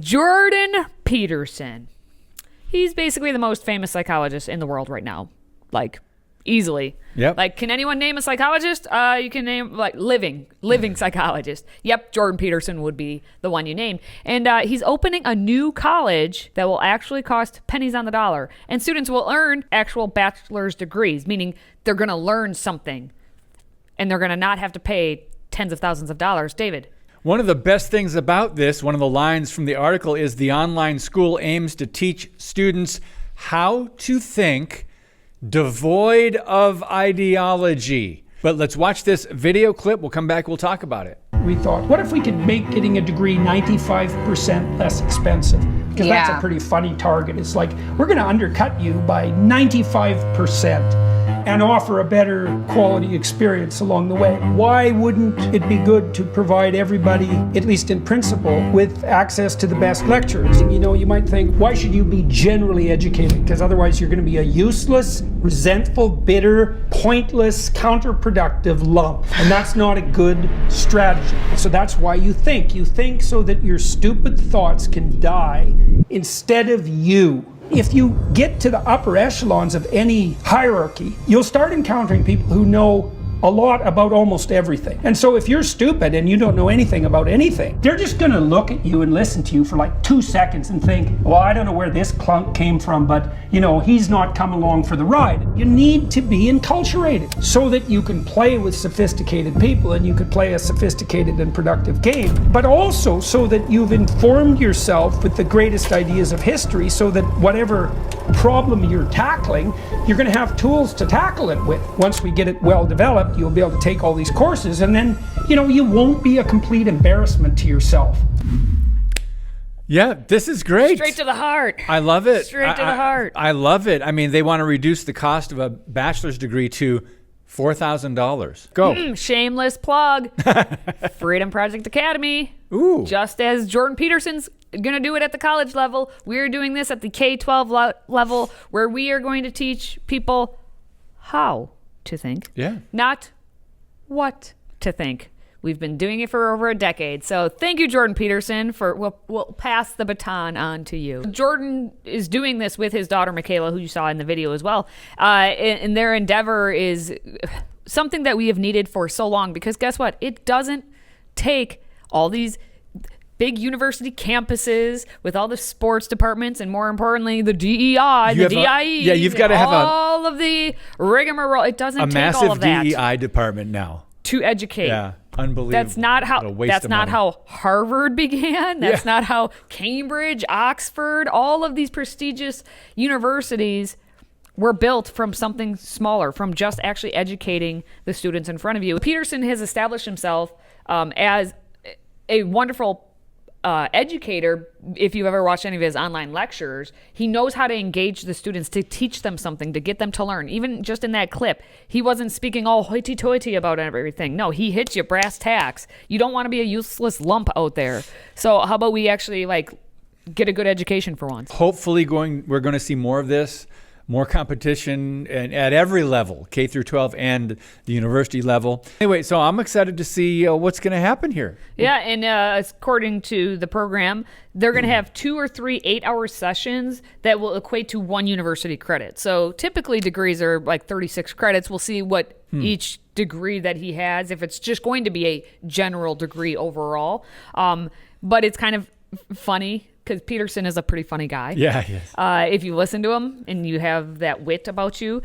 Jordan Peterson. He's basically the most famous psychologist in the world right now. Like, easily. Yep. Like, can anyone name a psychologist? You can name, like, living psychologist. Yep, Jordan Peterson would be the one you named. And he's opening a new college that will actually cost pennies on the dollar. And students will earn actual bachelor's degrees, meaning they're going to learn something. And they're going to not have to pay tens of thousands of dollars. David? One of the best things about this, one of the lines from the article, is the online school aims to teach students how to think devoid of ideology. But let's watch this video clip. We'll come back. We'll talk about it. We thought, what if we could make getting a degree 95% less expensive? Because that's a pretty funny target. It's like, we're going to undercut you by 95%. And offer a better quality experience along the way. Why wouldn't it be good to provide everybody, at least in principle, with access to the best lecturers? And you might think, why should you be generally educated? Because otherwise you're going to be a useless, resentful, bitter, pointless, counterproductive lump. And that's not a good strategy. So that's why you think. You think so that your stupid thoughts can die instead of you. If you get to the upper echelons of any hierarchy, you'll start encountering people who know a lot about almost everything. And so if you're stupid and you don't know anything about anything, they're just going to look at you and listen to you for like 2 seconds and think, well, I don't know where this clunk came from, but he's not come along for the ride. You need to be enculturated so that you can play with sophisticated people and you can play a sophisticated and productive game, but also so that you've informed yourself with the greatest ideas of history so that whatever problem you're tackling, you're going to have tools to tackle it with. Once we get it well developed, you'll be able to take all these courses and then, you won't be a complete embarrassment to yourself. Yeah, this is great. Straight to the heart. I love it. Straight to the heart. I love it. I mean, they want to reduce the cost of a bachelor's degree to $4,000. Go. Shameless plug. Freedom Project Academy. Ooh. Just as Jordan Peterson's going to do it at the college level, we're doing this at the K-12 level, where we are going to teach people how to think. Yeah. Not what to think. We've been doing it for over a decade. So thank you, Jordan Peterson, we'll pass the baton on to you. Jordan is doing this with his daughter, Michaela, who you saw in the video as well. And their endeavor is something that we have needed for so long, because guess what? It doesn't take all these big university campuses with all the sports departments and, more importantly, the DEI, the DIE. Yeah, you've got to have all of the rigmarole. It doesn't take all of that. A massive DEI department now to educate. Yeah, unbelievable. That's not how Harvard began. That's not how Cambridge, Oxford, all of these prestigious universities were built from something smaller, from just actually educating the students in front of you. Peterson has established himself as a wonderful educator. If you've ever watched any of his online lectures, he knows how to engage the students, to teach them something, to get them to learn. Even just in that clip, he wasn't speaking all hoity-toity about everything. No, he hits you brass tacks. You don't want to be a useless lump out there. So how about we actually get a good education for once? Hopefully we're going to see more of this. More competition at every level, K through 12 and the university level. Anyway, so I'm excited to see what's going to happen here. Yeah, and according to the program, they're going to have 2 or 3 8-hour sessions that will equate to 1 university credit. So typically degrees are like 36 credits. We'll see what each degree that he has, if it's just going to be a general degree overall. But it's kind of funny, because Peterson is a pretty funny guy. Yeah, yes. If you listen to him and you have that wit about you.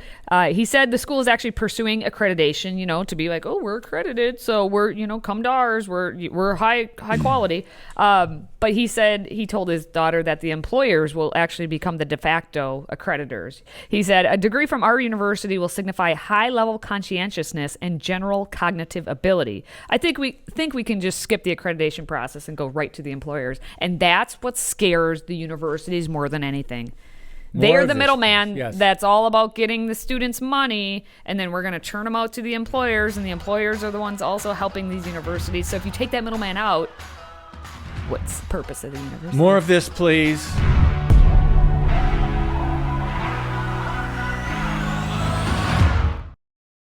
He said the school is actually pursuing accreditation, to be like, oh, we're accredited, so we're, come to ours, we're high quality. But he told his daughter that the employers will actually become the de facto accreditors. He said, a degree from our university will signify high-level conscientiousness and general cognitive ability. I think we can just skip the accreditation process and go right to the employers. And that's what scares the universities more than anything. They're the middleman. Yes. That's all about getting the students money, and then we're going to turn them out to the employers, and the employers are the ones also helping these universities. So if you take that middleman out, what's the purpose of the university? More of this, please.